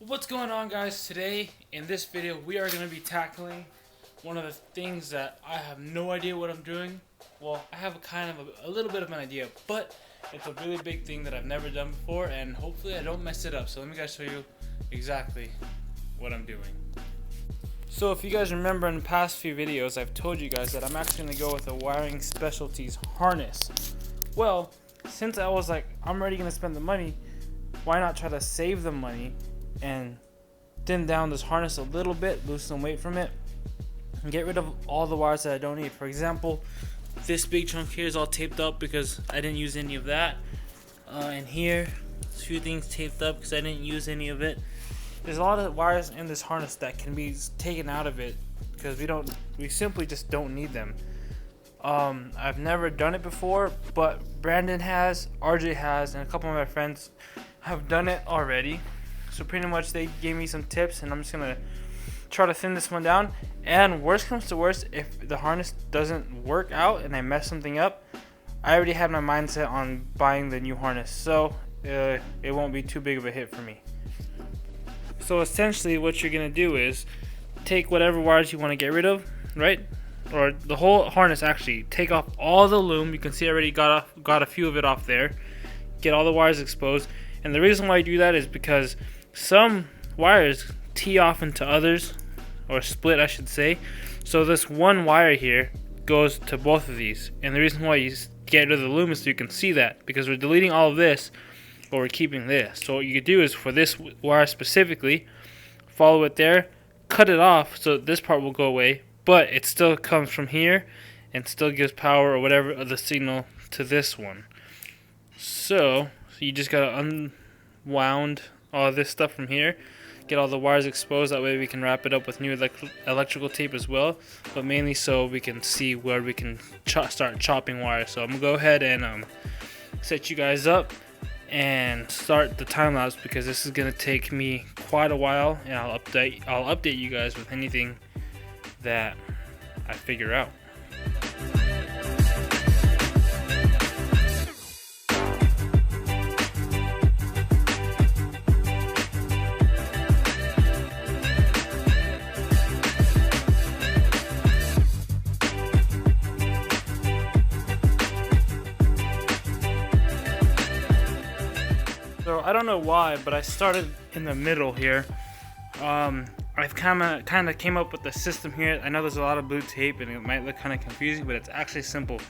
What's going on, guys? Today in this video we are going to be tackling one of the things that I have no idea what I'm doing. Well, I have a little bit of an idea, but it's a really big thing that I've never done before, and hopefully I don't mess it up. So let me guys show you exactly what I'm doing. So if you guys remember in the past few videos, I've told you guys that I'm actually going to go with a wiring specialties harness. Well, since I was like, I'm already going to spend the money, why not try to save the money and thin down this harness a little bit, lose some weight from it, and get rid of all the wires that I don't need. For example, this big chunk here is all taped up because I didn't use any of that. And here, a few things taped up because I didn't use any of it. There's a lot of wires in this harness that can be taken out of it because we simply just don't need them. I've never done it before, but Brandon has, RJ has, and a couple of my friends have done it already. So pretty much they gave me some tips, and I'm just gonna try to thin this one down. And worst comes to worst, if the harness doesn't work out and I mess something up, I already had my mindset on buying the new harness, so it won't be too big of a hit for me. So essentially what you're gonna do is take whatever wires you want to get rid of, right? Or the whole harness actually. Take off all the loom. You can see I already got a few of it off there. Get all the wires exposed. And the reason why I do that is because some wires tee off into others, or split I should say. So this one wire here goes to both of these. And the reason why you get rid of the loom is so you can see that, because we're deleting all of this, but we're keeping this. So what you could do is, for this wire specifically, follow it there, cut it off so this part will go away, but it still comes from here and still gives power or whatever of the signal to this one. So you just gotta unwound all this stuff from here, get all the wires exposed. That way we can wrap it up with new electrical tape as well, but mainly so we can see where we can start chopping wires. So I'm gonna go ahead and set you guys up and start the time lapse, because this is gonna take me quite a while, and I'll update you guys with anything that I figure out. So I don't know why, but I started in the middle here. I've kind of came up with the system here. I know there's a lot of blue tape and it might look kind of confusing, but it's actually simple.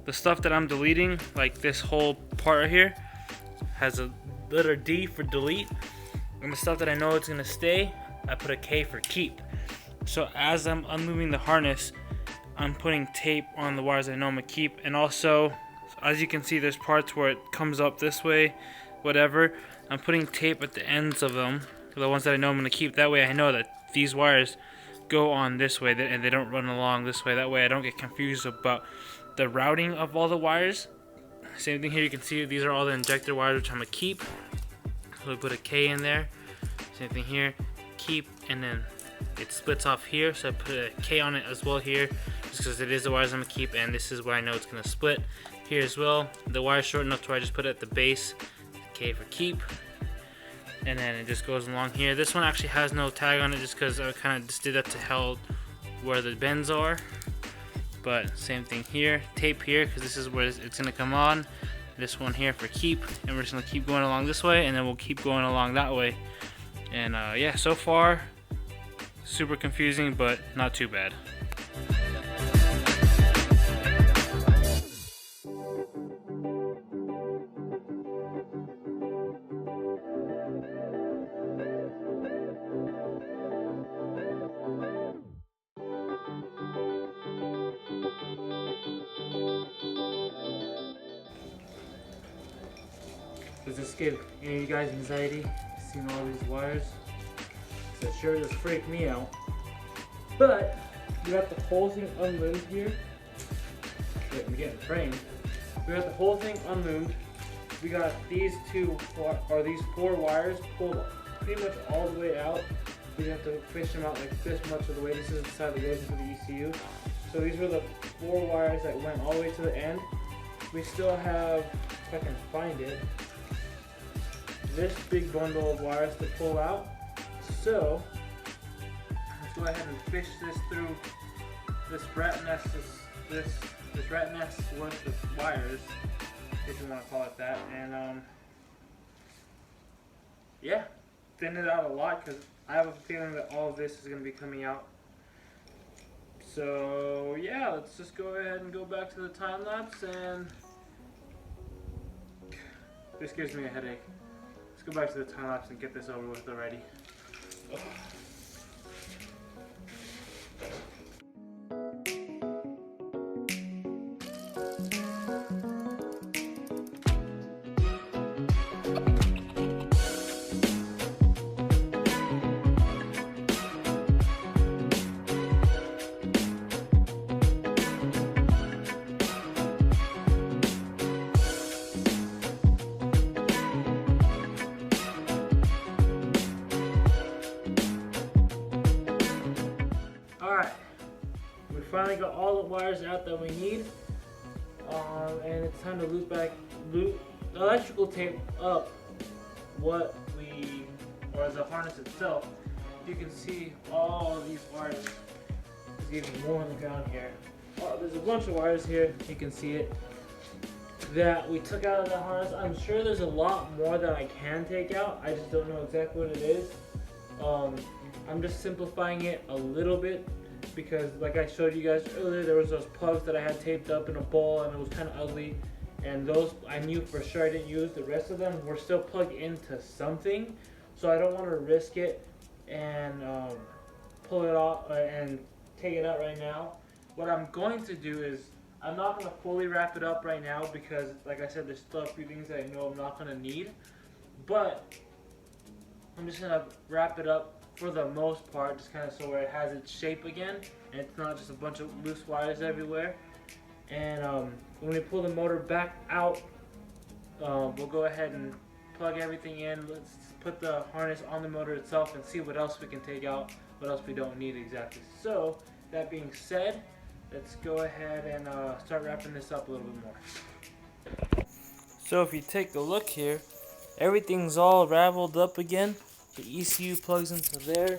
The stuff that I'm deleting, like this whole part right here, has a letter D for delete, and the stuff that I know it's gonna stay, I put a K for keep. So as I'm unmoving the harness, I'm putting tape on the wires I know I'm gonna keep, and also, as you can see, there's parts where it comes up this way, whatever. I'm putting tape at the ends of them, the ones that I know I'm going to keep. That way I know that these wires go on this way and they don't run along this way. That way I don't get confused about the routing of all the wires. Same thing here, you can see these are all the injector wires, which I'm going to keep. So we put a K in there. Same thing here, keep, and then it splits off here, so I put a K on it as well here, just because it is the wires I'm going to keep, and this is where I know it's going to split. Here as well, the wire's short enough to where I just put it at the base, K for keep, and then it just goes along here. This one actually has no tag on it, just because I kind of just did that to help where the bends are. But same thing here, tape here, because this is where it's going to come on. This one here for keep, and we're just going to keep going along this way, and then we'll keep going along that way. And yeah, so far super confusing, but not too bad. Does this give any of you guys anxiety, seeing all these wires? It sure does freak me out. But we got the whole thing unloomed here. Wait, I'm getting framed. We got the whole thing unloomed. We got these these four wires pulled pretty much all the way out. We have to fish them out like this much of the way. This is the side that goes into the ECU. So these were the four wires that went all the way to the end. We still have, if I can find it, this big bundle of wires to pull out. So let's go ahead and fish this through this rat nest, this rat nest worth of wires, if you want to call it that, and yeah, thin it out a lot because I have a feeling that all of this is going to be coming out. So yeah, let's just go ahead and go back to the time lapse, and this gives me a headache. Let's go back to the time lapse and get this over with already. Ugh. Alright, we finally got all the wires out that we need, and it's time to loop electrical tape up the harness itself. You can see all these wires. There's even more on the ground here. Oh, there's a bunch of wires here, you can see it, that we took out of the harness. I'm sure there's a lot more that I can take out, I just don't know exactly what it is. I'm just simplifying it a little bit because, like I showed you guys earlier, there was those plugs that I had taped up in a bowl and it was kind of ugly, and those I knew for sure I didn't use. The rest of them were still plugged into something, so I don't want to risk it and pull it off and take it out right now. What I'm going to do is I'm not going to fully wrap it up right now because, like I said, there's still a few things that I know I'm not going to need, but I'm just going to wrap it up for the most part, just kind of so where it has its shape again and it's not just a bunch of loose wires everywhere. And when we pull the motor back out, we'll go ahead and plug everything in. Let's put the harness on the motor itself and see what else we can take out, what else we don't need exactly. So that being said, let's go ahead and start wrapping this up a little bit more. So if you take a look here, everything's all raveled up again. The ECU plugs into there.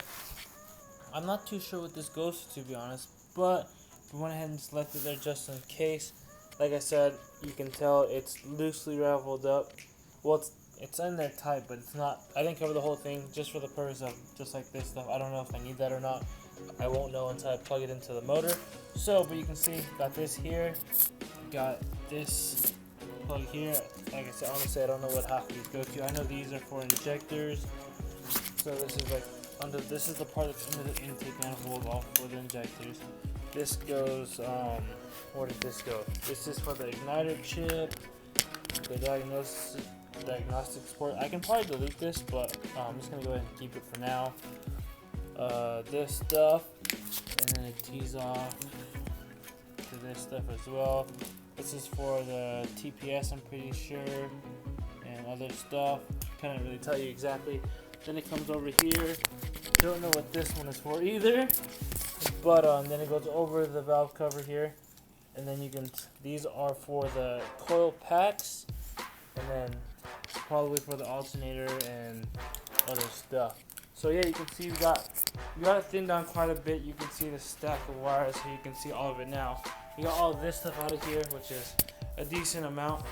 I'm not too sure what this goes to be honest, but we went ahead and just left it there just in case. Like I said, you can tell it's loosely raveled up. Well, it's in there tight, but it's not. I didn't cover the whole thing just for the purpose of just like this stuff. I don't know if I need that or not. I won't know until I plug it into the motor. So, but you can see, got this here, got this plug here. Like I said, honestly, I don't know what half of these go to. I know these are for injectors. So this is like this is the part that's under the intake manifold off for the injectors. This goes, where did this go? This is for the igniter chip, the diagnostic port. I can probably delete this, but I'm just gonna go ahead and keep it for now. This stuff, and then it tees off to this stuff as well. This is for the TPS, I'm pretty sure, and other stuff. Can't really tell you exactly. Then it comes over here. Don't know what this one is for either, but then it goes over the valve cover here, and then you can. These are for the coil packs, and then probably for the alternator and other stuff. So yeah, you can see we got it thinned down quite a bit. You can see the stack of wires here. You can see all of it now. We got all of this stuff out of here, which is a decent amount.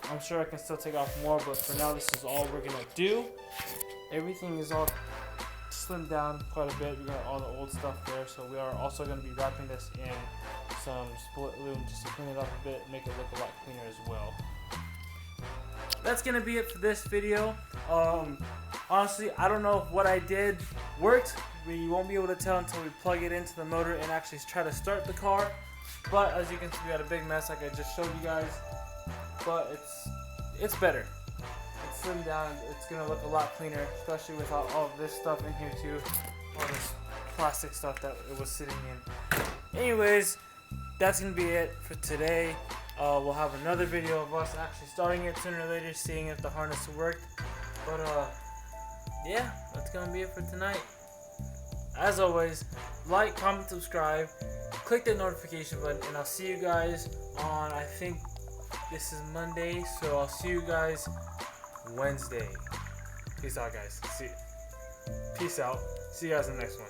I'm sure I can still take off more, but for now this is all we're gonna do. Everything is all slimmed down quite a bit. We got all the old stuff there, so we are also going to be wrapping this in some split loom just to clean it up a bit, make it look a lot cleaner as well. That's going to be it for this video. Honestly, I don't know if what I did worked. We won't be able to tell until we plug it into the motor and actually try to start the car. But as you can see, we got a big mess like I just showed you guys. But it's better. Slimmed down, it's gonna look a lot cleaner, especially without all of this stuff in here too, all this plastic stuff that it was sitting in. Anyways, that's gonna be it for today. We'll have another video of us actually starting it sooner or later, seeing if the harness worked. But yeah, that's gonna be it for tonight. As always, like, comment, subscribe, click the notification button, and I'll see you guys on, I think this is Monday, so I'll see you guys Wednesday. Peace out, guys. See you. Peace out. See you guys in the next one.